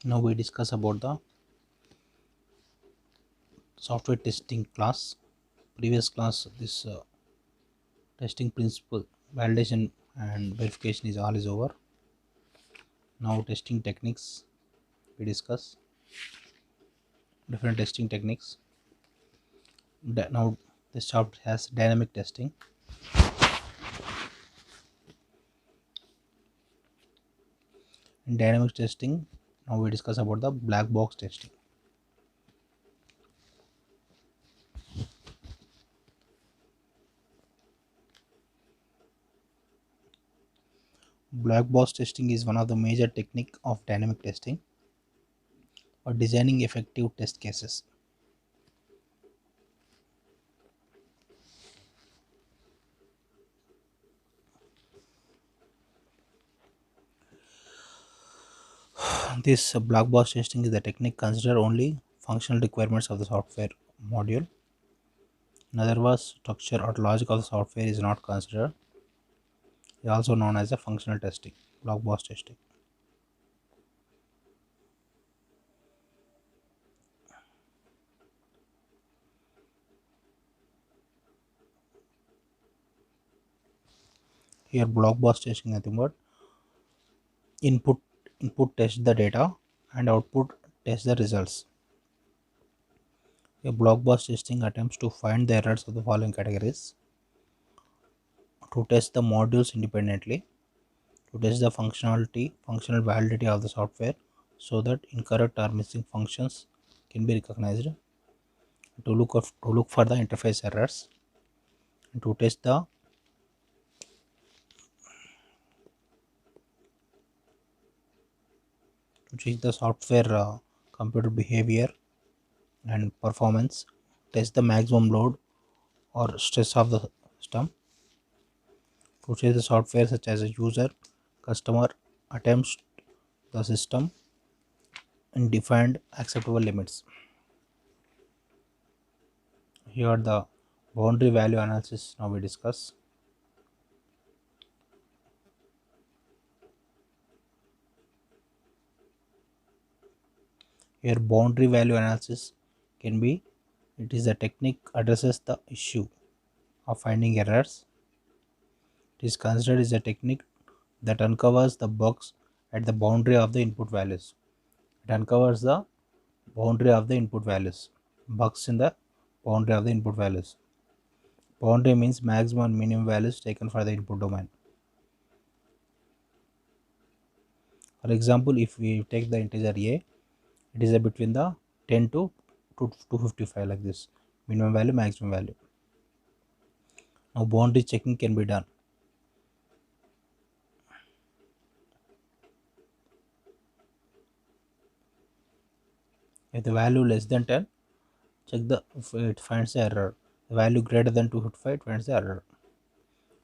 Now we discuss about the software testing class. Previous class, this testing principle, validation and verification is over. Now testing techniques, we discuss different testing techniques. Now this chapter has dynamic testing. In dynamic testing, now we discuss about the black box testing. Black box testing is one of the major technique of dynamic testing or designing effective test cases. This black box testing is the technique consider only functional requirements of the software module. In other words, structure or logic of the software is not considered. It is also known as a functional testing, black box testing. Here, black box testing nothing but input test the data and output test the results. A black box testing attempts to find the errors of the following categories: to test the modules independently, to test the functional validity of the software so that incorrect or missing functions can be recognized, to look for the interface errors, and to test the to check the software computer behavior and performance, test the maximum load or stress of the system, to check the software such as a user, customer attempts the system and defined acceptable limits. Here the boundary value analysis now we discuss. Here boundary value analysis can be, it is a technique addresses the issue of finding errors. It is considered as a technique that uncovers the bugs at the boundary of the input values. It uncovers the boundary of the input values, bugs in the boundary of the input values. Boundary means maximum and minimum values taken for the input domain. For example, if we take the integer a, it is between the 10 to 255 like this, minimum value, maximum value. Now boundary checking can be done. If the value less than 10, check the if it finds the error. The value greater than 255, it finds the error.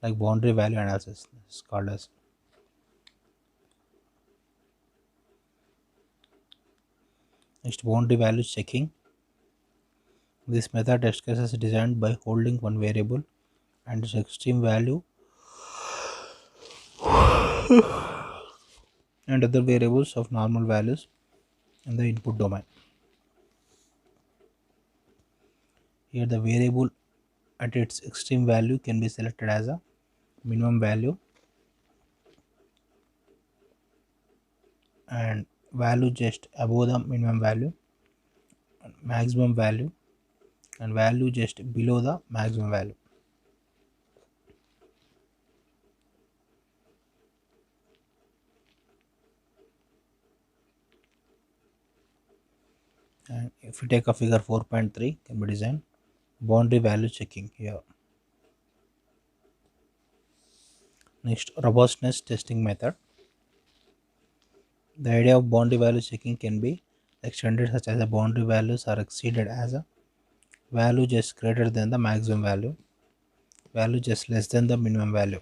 Like boundary value analysis is called as. Next, boundary value checking. This method test case is designed by holding one variable and its extreme value and other variables of normal values in the input domain. Here the variable at its extreme value can be selected as a minimum value and value just above the minimum value, maximum value, and value just below the maximum value. And if we take a figure 4.3 can be designed boundary value checking here. Next, robustness testing method. The idea of boundary value checking can be extended such as the boundary values are exceeded as a value just greater than the maximum value, value just less than the minimum value.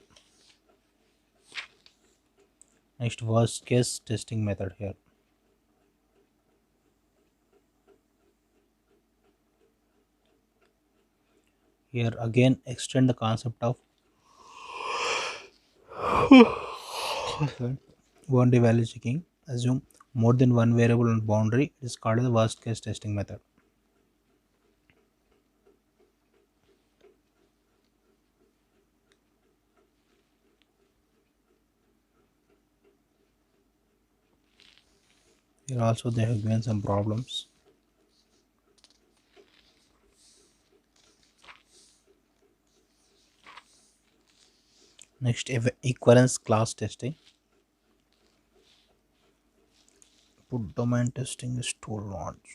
Next, worst case testing method here. Here again extend the concept of boundary value checking. Assume more than one variable on boundary, it is called the worst case testing method. Here also they have given some problems. Next, equivalence class testing. Put domain testing is tool launch.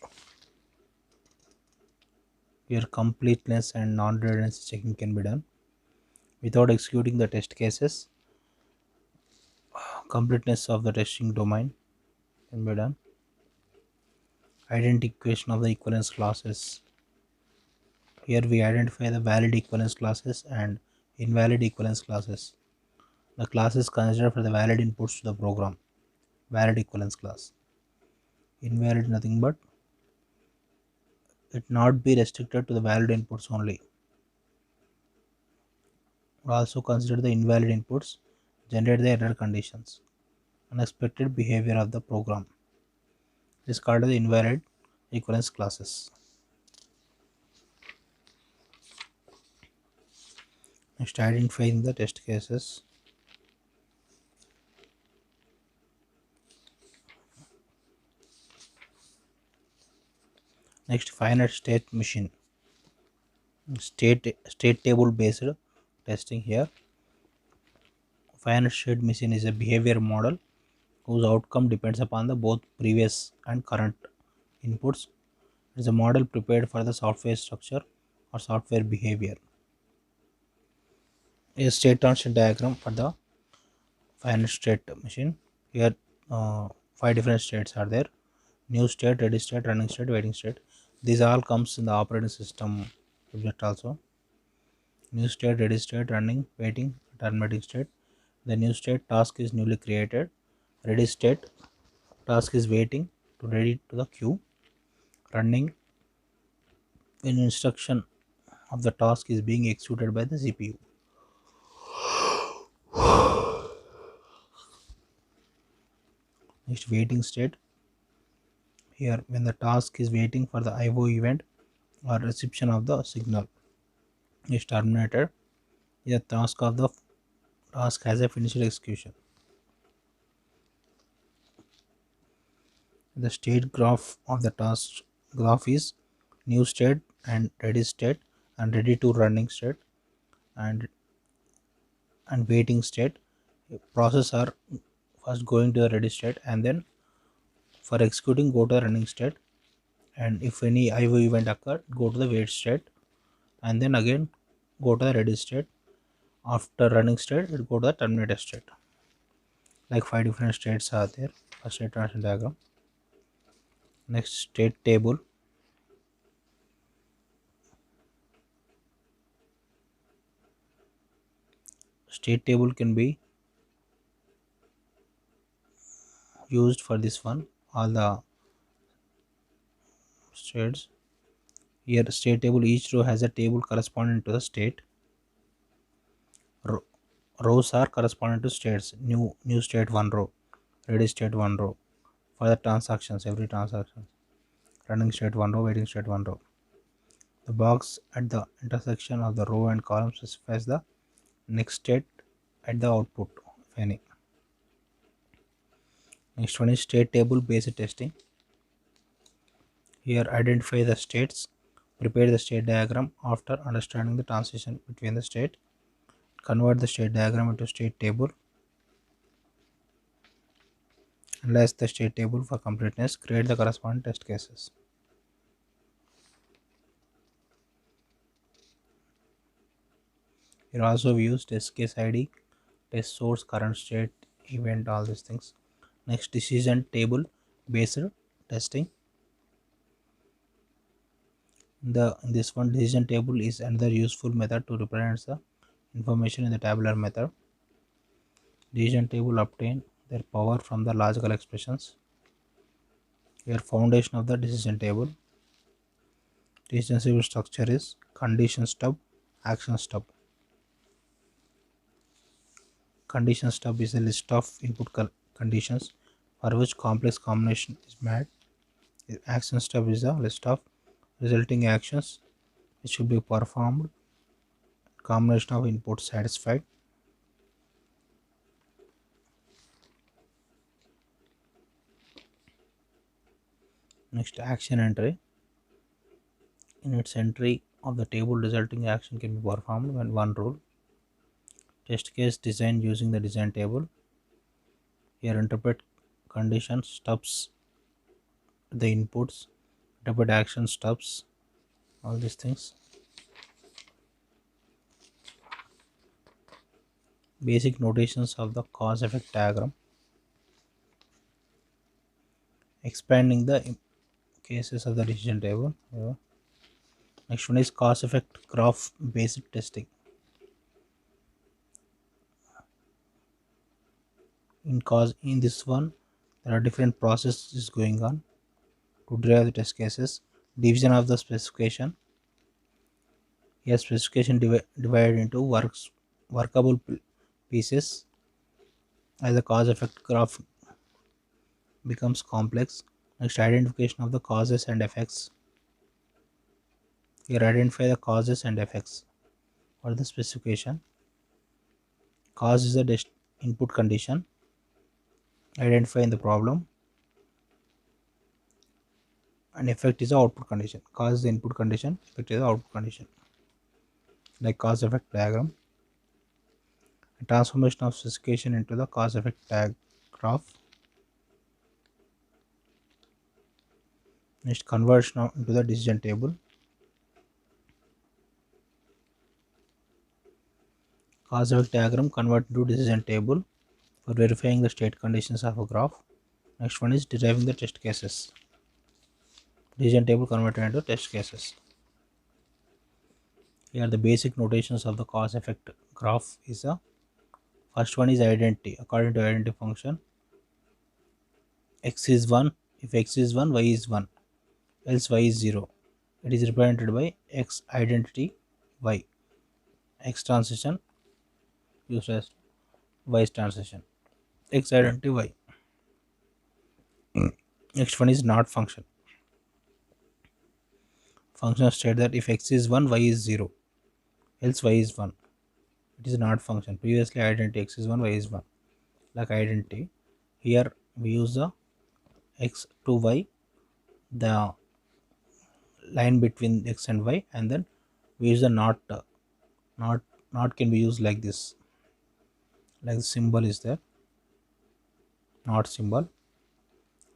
Here completeness and non-redundancy checking can be done without executing the test cases. Completeness of the testing domain can be done. Identification of the equivalence classes. Here we identify the valid equivalence classes and invalid equivalence classes. The class is considered for the valid inputs to the program. Valid equivalence class. Invalid nothing but it not be restricted to the valid inputs only. Also consider the invalid inputs, generate the error conditions, unexpected behavior of the program. It is called the invalid equivalence classes. Next, identifying the test cases. Next, finite state machine. State table based testing here. Finite state machine is a behavior model whose outcome depends upon the both previous and current inputs. It is a model prepared for the software structure or software behavior. A state transition diagram for the finite state machine. Here, 5 different states are there: new state, ready state, running state, waiting state. These all comes in the operating system subject also. New state, ready state, running, waiting, terminating state. The new state task is newly created. Ready state task is waiting to ready to the queue. Running when instruction of the task is being executed by the CPU. Next, waiting state. Here, when the task is waiting for the IO event or reception of the signal. Is terminated. The task of the task has a finished execution. The state graph of the task graph is new state and ready to running state and waiting state. Process are first going to the ready state and then for executing go to the running state, and if any IO event occurred go to the wait state and then again go to the ready state. After running state it go to the terminated state. Like 5 different states are there for state transition diagram. Next, state table. State table can be used for this one, all the states. Here state table, each row has a table corresponding to the state. Rows are corresponding to states. New state 1 row, ready state 1 row. For the transactions, every transaction, running state 1 row, waiting state 1 row. The box at the intersection of the row and column specifies the next state at the output, if any. Next one is state table based testing. Here identify the states, prepare the state diagram after understanding the transition between the state, convert the state diagram into state table, analyze the state table for completeness, create the corresponding test cases. Here also we use test case ID, test source, current state, event, all these things. Next, decision table based testing. In this one, decision table is another useful method to represent the information in the tabular method. Decision table obtain their power from the logical expressions. Here, foundation of the decision table. Decision table structure is condition stub, action stub. Condition stub is a list of input conditions for which complex combination is made. The action step is a list of resulting actions which should be performed. Combination of inputs satisfied. Next, action entry. In its entry of the table, resulting action can be performed when one rule. Test case design using the design table. Here interpret condition stubs the inputs, interpret action stubs, all these things. Basic notations of the cause effect diagram. Expanding the cases of the decision table. Yeah. Next one is cause effect graph based testing. In this one, there are different processes going on to derive the test cases. Division of the specification. Here specification divided into workable pieces. As the cause effect graph becomes complex. Next, identification of the causes and effects. Here identify the causes and effects for the specification. Cause is the input condition. Identify in the problem, and effect is the output condition. Cause is the input condition, effect is the output condition. Like cause effect diagram. Transformation of specification into the cause effect graph. Next, conversion into the decision table. Cause effect diagram convert to decision table for verifying the state conditions of a graph. Next one is deriving the test cases. Decision table converted into test cases. Here the basic notations of the cause effect graph is a first one is identity. According to identity function, x is 1 if x is 1, y is 1, else y is 0. It is represented by x identity y. X transition used as y transition. X identity y. Next one is not function. Function state that if x is 1, y is 0, else y is 1. It is not function. Previously identity x is 1, y is 1. Like identity. Here we use the x to y, the line between x and y, and then we use the not. Not can be used like this. Like the symbol is there. Not symbol.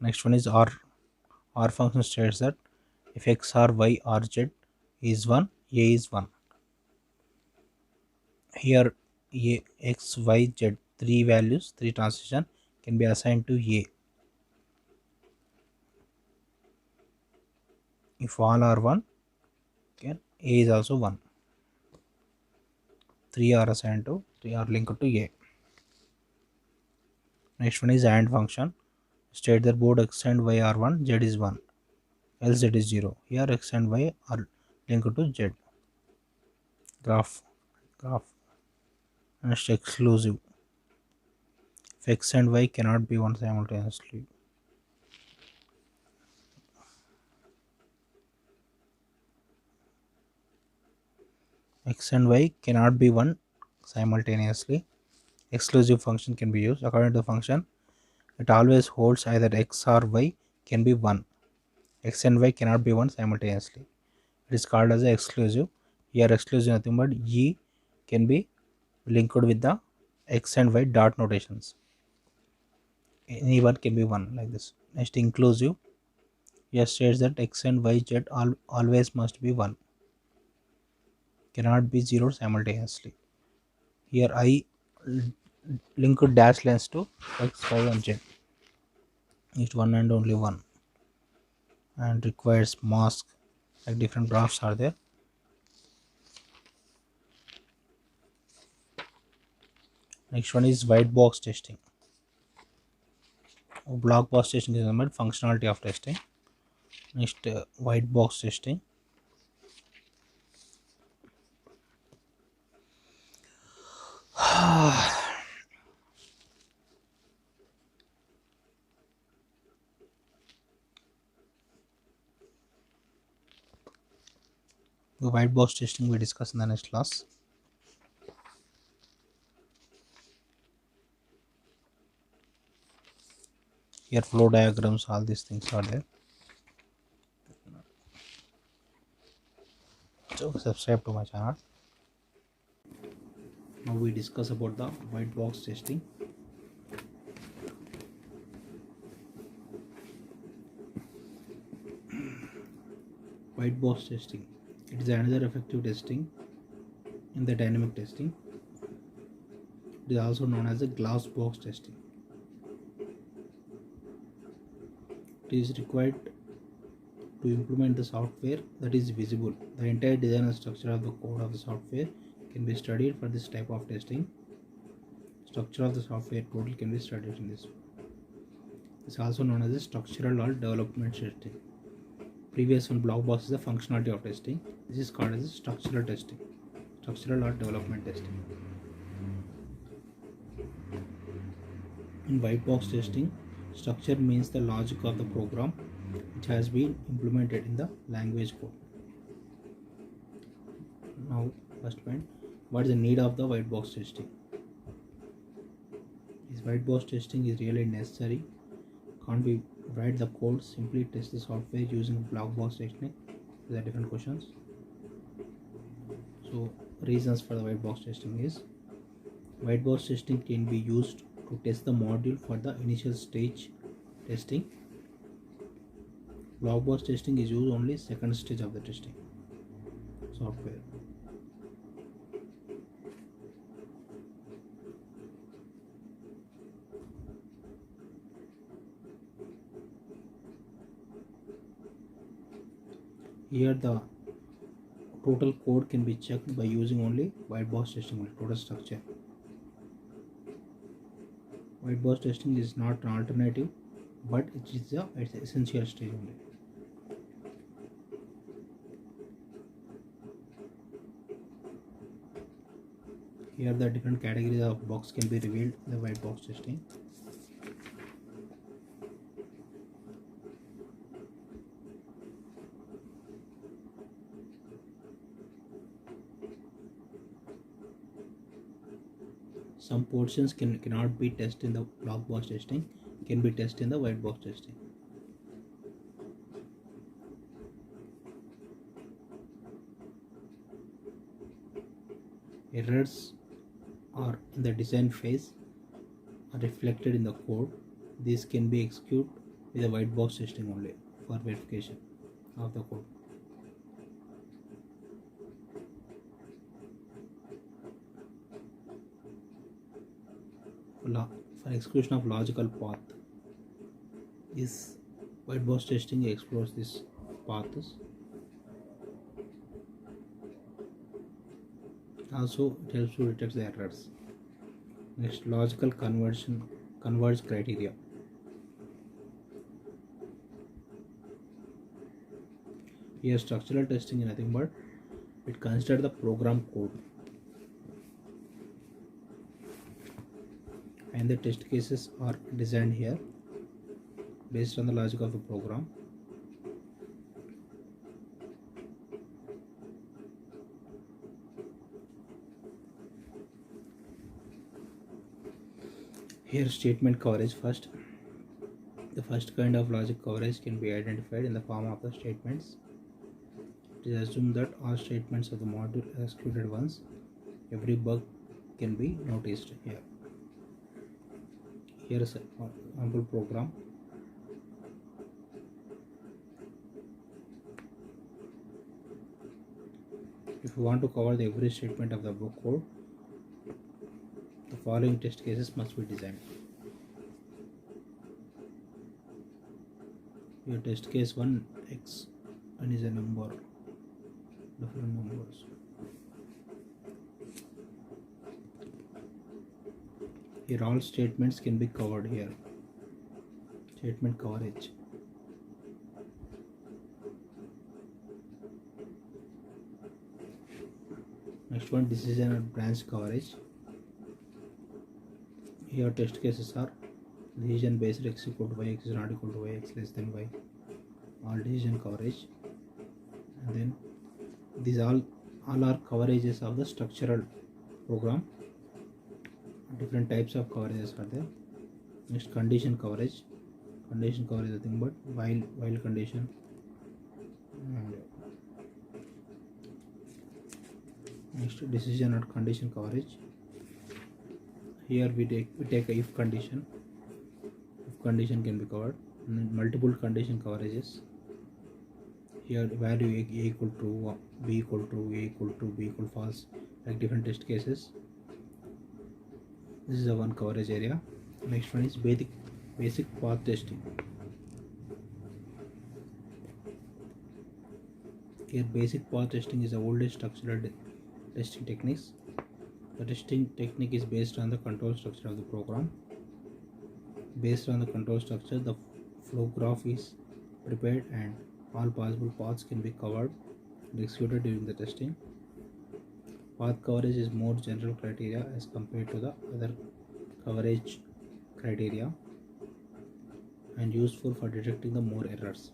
Next one is r. R function states that if x or y or z is 1, a is 1. Here a, x, y, z, three values, three transition can be assigned to a. If all are 1, then a is also 1. 3 are assigned to, 3 are linked to a. Next one is AND function. State that both x and y are 1, z is 1, else z is 0. Here x and y are linked to z. Graph. Next, exclusive. If x and y cannot be 1 simultaneously. X and y cannot be 1 simultaneously. Exclusive function can be used. According to the function, it always holds either x or y can be 1. X and y cannot be 1 simultaneously. It is called as exclusive. Here exclusive nothing but e can be linked with the x and y dot notations. Any one can be 1 like this. Next, inclusive. Here states that x and y z always must be 1. Cannot be 0 simultaneously. Here I linked dash lines to x, y and z. It's one and only one, and requires mask. Like different graphs are there. Next one is white box testing. Black box testing is about functionality of testing. Next, white box testing. The white box testing we discuss in the next class. Here flow diagrams, all these things are there. So subscribe to my channel. Now we discuss about the white box testing. White box testing. It is another effective testing in the dynamic testing. It is also known as the glass box testing. It is required to implement the software that is visible. The entire design and structure of the code of the software can be studied for this type of testing. Structure of the software total can be studied in this. It's also known as the structural or development testing. Previous one block box is the functionality of testing. This is called as structural testing, structural or development testing. In white box testing, structure means the logic of the program which has been implemented in the language code. Now, first point, what is the need of the white box testing? This white box testing is really necessary. Can't we write the code, simply test the software using black box technique? These are different questions. So reasons for the white box testing is, white box testing can be used to test the module for the initial stage testing. Black box testing is used only second stage of the testing software. Here the total code can be checked by using only white box testing, total structure. White box testing is not an alternative, but it is the essential stage only. Here the different categories of box can be revealed in the white box testing. Some portions cannot be tested in the black box testing, can be tested in the white box testing. Errors are in the design phase are reflected in the code. These can be executed with the white box testing only for verification of the code. For execution of logical path, this white box testing explores these paths. Also, it helps to detect the errors. Next, logical converge criteria. Here, structural testing is nothing but it considers the program code and the test cases are designed here based on the logic of the program. Here statement coverage first. The first kind of logic coverage can be identified in the form of the statements. It is assumed that all statements of the module are executed once. Every bug can be noticed here. Here is an example program. If you want to cover every statement of the book code, the following test cases must be designed. Your test case 1 x and is a number, different numbers. Here all statements can be covered here. Statement coverage. Next one, decision and branch coverage. Here test cases are decision based x equal to y, x is not equal to y, x less than y, all decision coverage. And then These all are coverages of the structural program. Different types of coverages are there. Next, condition coverage. Condition coverage is nothing but while condition. And next, decision or condition coverage. Here we take a if condition. If condition can be covered. And then multiple condition coverages. Here value a equal true, b equal true, a equal true, b equal false, like different test cases. This is a one coverage area. Next one is basic path testing. Here basic path testing is the oldest structural testing techniques. The testing technique is based on the control structure of the program. Based on the control structure, the flow graph is prepared and all possible paths can be covered and executed during the testing. Path coverage is more general criteria as compared to the other coverage criteria and useful for detecting the more errors.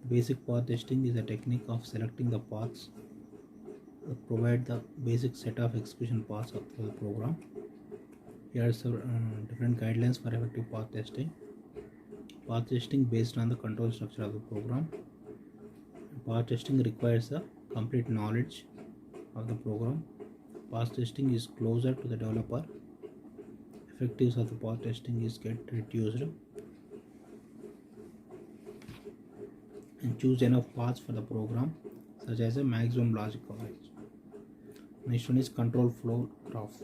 Basic path testing is a technique of selecting the paths that provide the basic set of execution paths of the program. Here are some different guidelines for effective path testing. Path testing based on the control structure of the program. Path testing requires a complete knowledge of the program. Path testing is closer to the developer. Effectiveness of the path testing is get reduced, and choose enough paths for the program, such as a maximum logic coverage. Next one is control flow graph.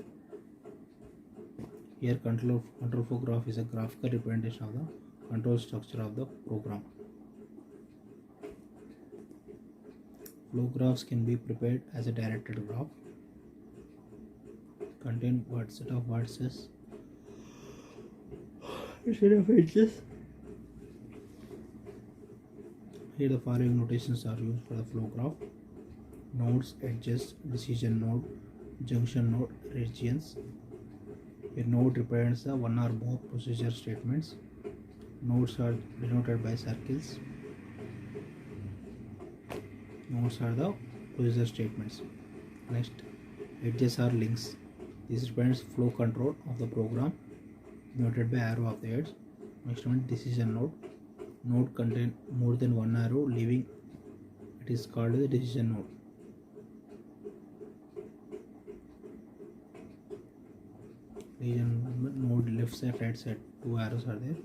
Here control flow graph is a graphical representation of the control structure of the program. Flow graphs can be prepared as a directed graph. Contain what set of vertices instead of edges. Here the following notations are used for the flow graph: nodes, edges, decision node, junction node, regions. A node represents one or more procedure statements. Nodes are denoted by circles. Nodes are the procedure statements. Next, edges are links. This represents flow control of the program, denoted by arrow of the edge. Next one, decision node. Node contain more than one arrow leaving, it is called the decision node. Decision node left side, right side, two arrows are there.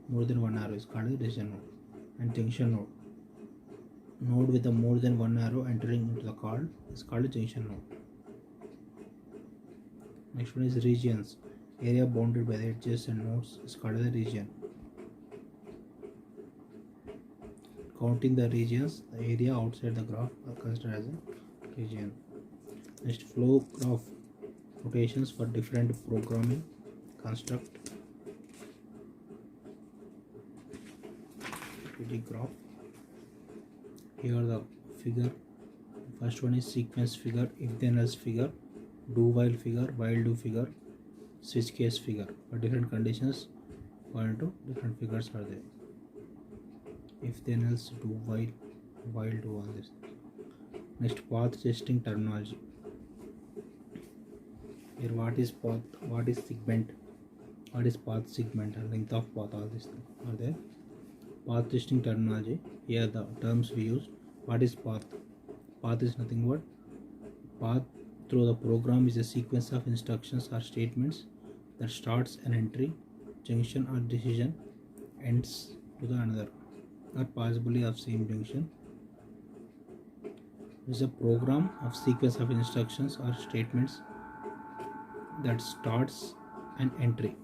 More than one arrow is called the decision node. And junction node. Node with a more than one arrow entering into the card is called a junction node. Next one is regions. Area bounded by the edges and nodes is called the region. Counting the regions, the area outside the graph are considered as a region. Next, flow graph notations for different programming construct. Graph. Here the figure. First one is sequence figure, if then else figure, do while figure, while do figure, switch case figure. For different conditions, one to different figures are there. If then else, do while do, all this. Next, path testing terminology. Here what is path, what is segment, what is path segment, and length of path, all these things are there. Path testing terminology. Here the terms we use. What is path? Path is nothing but path through the program is a sequence of instructions or statements that starts an entry, junction or decision, ends to the another, or possibly of same junction. It is a program of sequence of instructions or statements that starts an entry.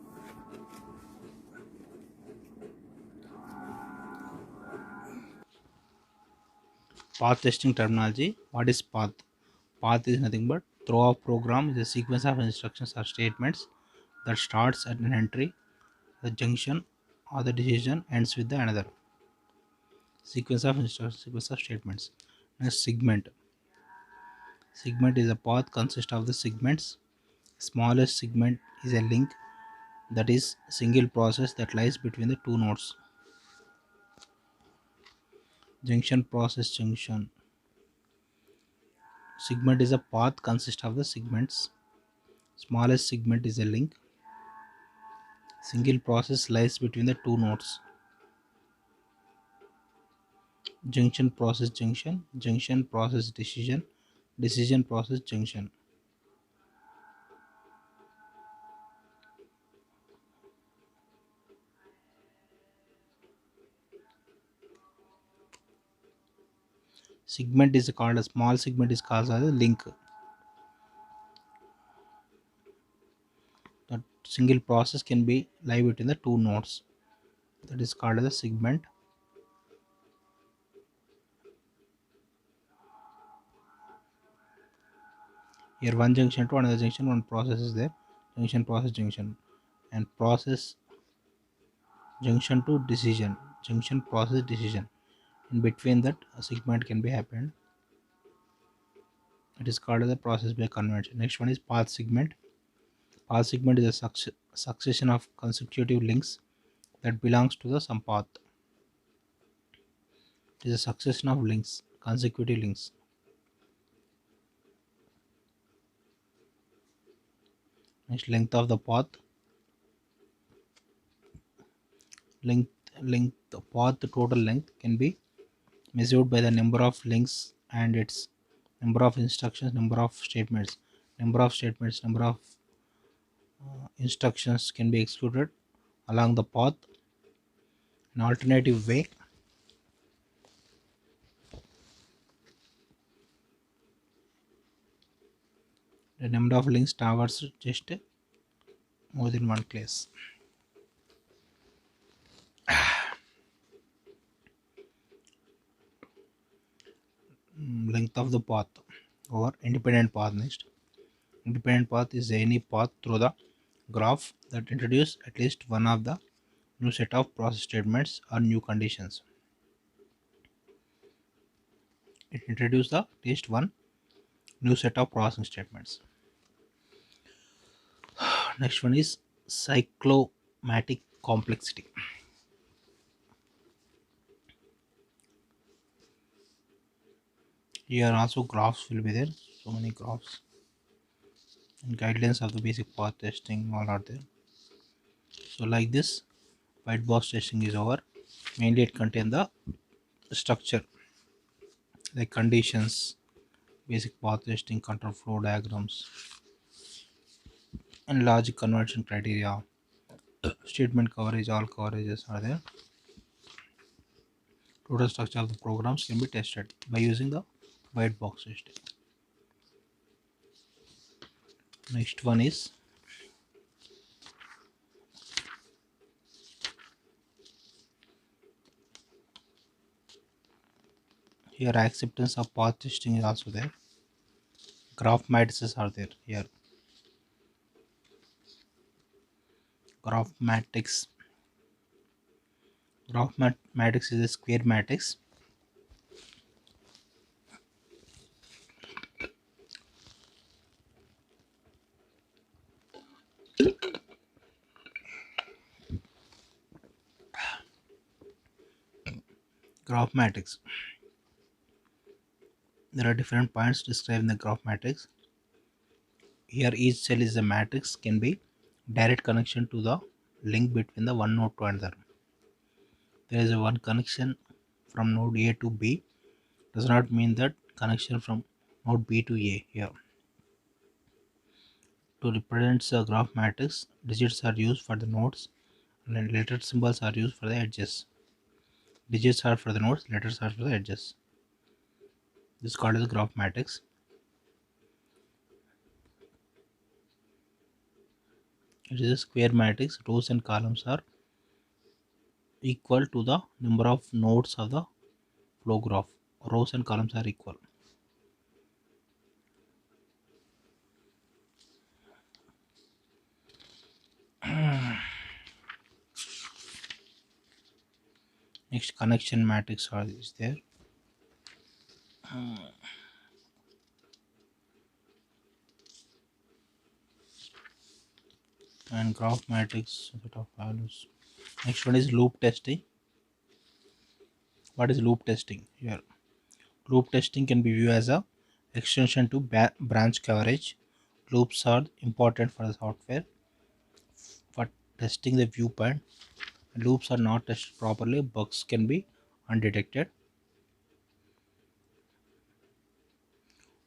Path testing terminology. What is path? Path is nothing but throw of program is a sequence of instructions or statements that starts at an entry, the junction or the decision ends with the another. Sequence of instructions, sequence of statements. Next, segment. Segment is a path consists of the segments. Smallest segment is a link, that is single process that lies between the two nodes. Junction process junction. Segment is a path consists of the segments. Smallest segment is a link. Single process lies between the two nodes. Junction process junction. Junction process decision. Decision process junction. Segment is called a small segment is called as a link. The single process can be lie between the two nodes. That is called as a segment. Here one junction to another junction, one process is there. Junction process junction. And process junction to decision. Junction process decision. In between that a segment can be happened. It is called as a process by convention. Next one is path segment. Path segment is a succession of consecutive links that belongs to the some path. It is a succession of links, consecutive links. Next, length of the path. Length the path total length can be measured by the number of links and its number of instructions, number of statements. Number of instructions can be executed along the path. An alternative way, the number of links traversed just more than one place. Length of the path or independent path. Next, independent path is any path through the graph that introduce at least one of the new set of process statements or new conditions. It introduces at least one new set of processing statements. Next one is cyclomatic complexity. Here also graphs will be there. So many graphs and guidelines of the basic path testing all are there. So like this, white box testing is over. Mainly it contains the structure like conditions, basic path testing, control flow diagrams, and logic conversion criteria. Statement coverage, all coverages are there. Total structure of the programs can be tested by using the white box testing. Next one is here acceptance of path testing is also there. Graph matrices are there here. Graph matrix. Matrix is a square matrix. Graph matrix. There are different points described in the graph matrix. Here each cell is a matrix can be direct connection to the link between the one node to another. There is a one connection from node A to B does not mean that connection from node B to A here. To represent the graph matrix, digits are used for the nodes and letter symbols are used for the edges. Digits are for the nodes, letters are for the edges. This is called as graph matrix. It is a square matrix. Rows and columns are equal to the number of nodes of the flow graph. Rows and columns are equal. Next, connection matrix is there. And graph matrix set of values. Next one is loop testing. What is loop testing? Here, loop testing can be viewed as a extension to branch coverage. Loops are important for the software for testing the viewpoint. Loops are not tested properly, bugs can be undetected.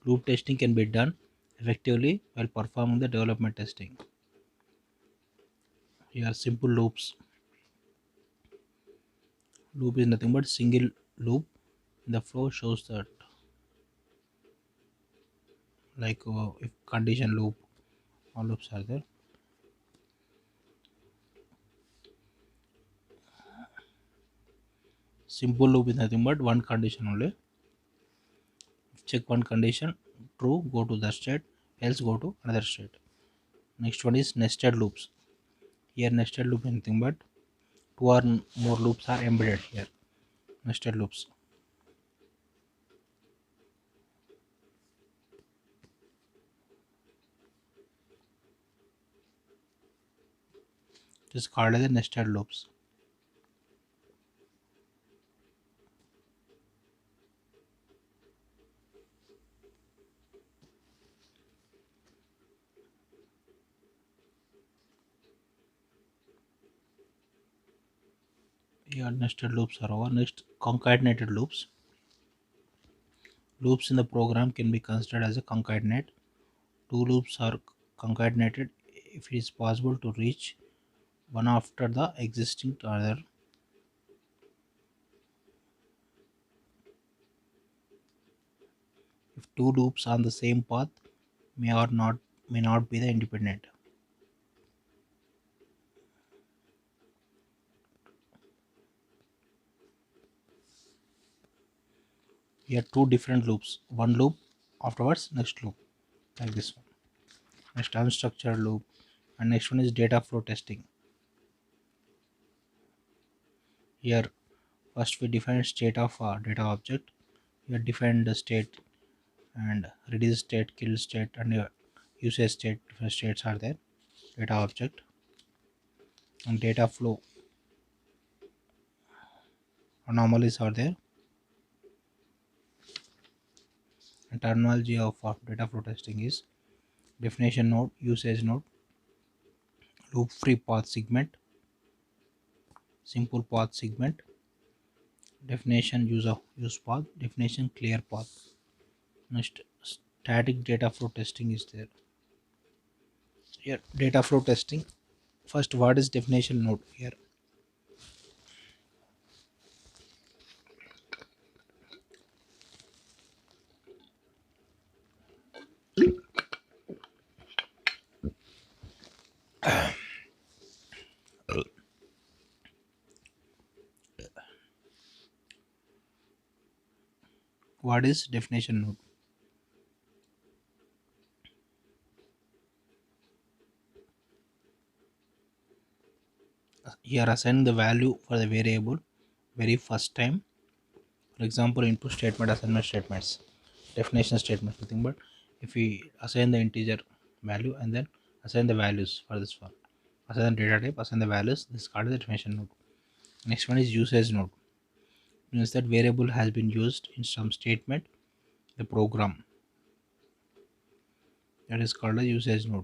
Loop testing can be done effectively while performing the development testing. Here, simple loops. Loop is nothing but single loop. The flow shows that, like if condition loop, all loops are there. Simple loop is nothing but one condition only. Check one condition, true, go to the state, else go to another state. Next one is nested loops. Here nested loop is nothing but two or more loops are embedded here. Nested loops. It is called as a nested loops. Here nested loops are over. Next, concatenated loops. Loops in the program can be considered as a concatenate. Two loops are concatenated if it is possible to reach one after the existing other. If two loops on the same path may not be the independent. Here two different loops. One loop, afterwards next loop, like this one. Next unstructured loop, and next one is data flow testing. Here first we define state of data object. Here define the state and release state, kill state, and usage state. Different states are there. Data object and data flow anomalies are there. And terminology of data flow testing is definition node, usage node, loop free path segment, simple path segment, definition use path, definition clear path. Next, static data flow testing is there. Here data flow testing. First, what is definition node? Here what is definition node? Here assign the value for the variable very first time. For example, input statement, assignment statements, definition statement, nothing but if we assign the integer value and then assign the values for this one, assign the data type, assign the values, this is called the definition node. Next one is usage node. Means that variable has been used in some statement, the program, that is called a usage node.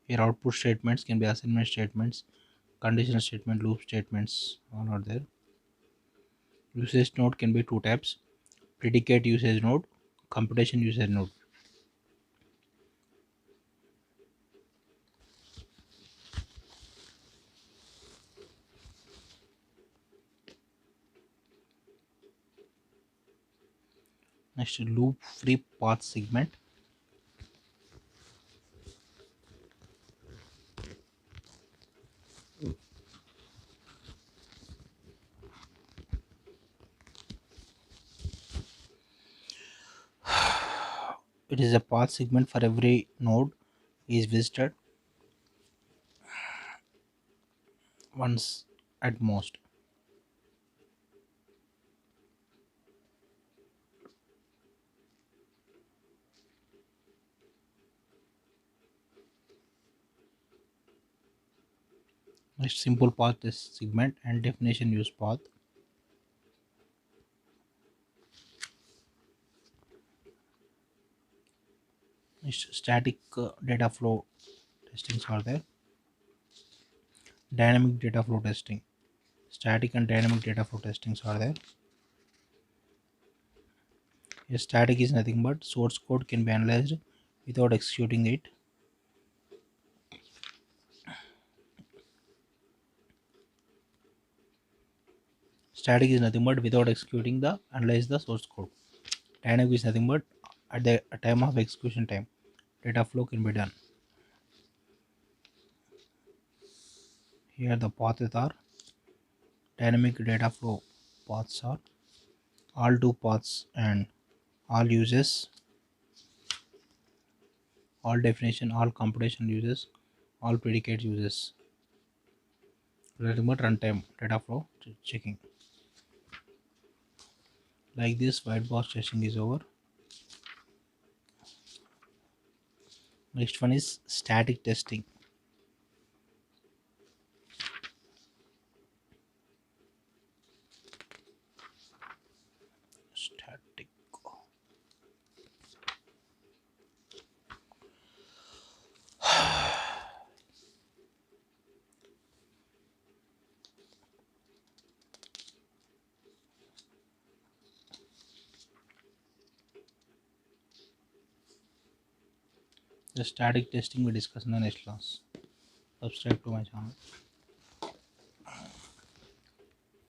Here output statements can be assignment statements, conditional statement, loop statements, all are there. Usage node can be two types: predicate usage node, computation usage node. Next, loop free path segment. It is a path segment for every node is visited once at most. Next, simple path test segment and definition use path. Next, static data flow testings are there. Dynamic data flow testing. Static and dynamic data flow testings are there. A static is nothing but source code can be analyzed without executing it. Static is nothing but without executing the analyze the source code. Dynamic is nothing but at the time of execution time, data flow can be done. Here the paths are dynamic data flow paths are all two paths and all uses, all definition, all computation uses, all predicate uses. Nothing but runtime data flow checking. Like this, white box testing is over. Next one is static testing. Static. The static testing we discuss in the next class. Subscribe to my channel.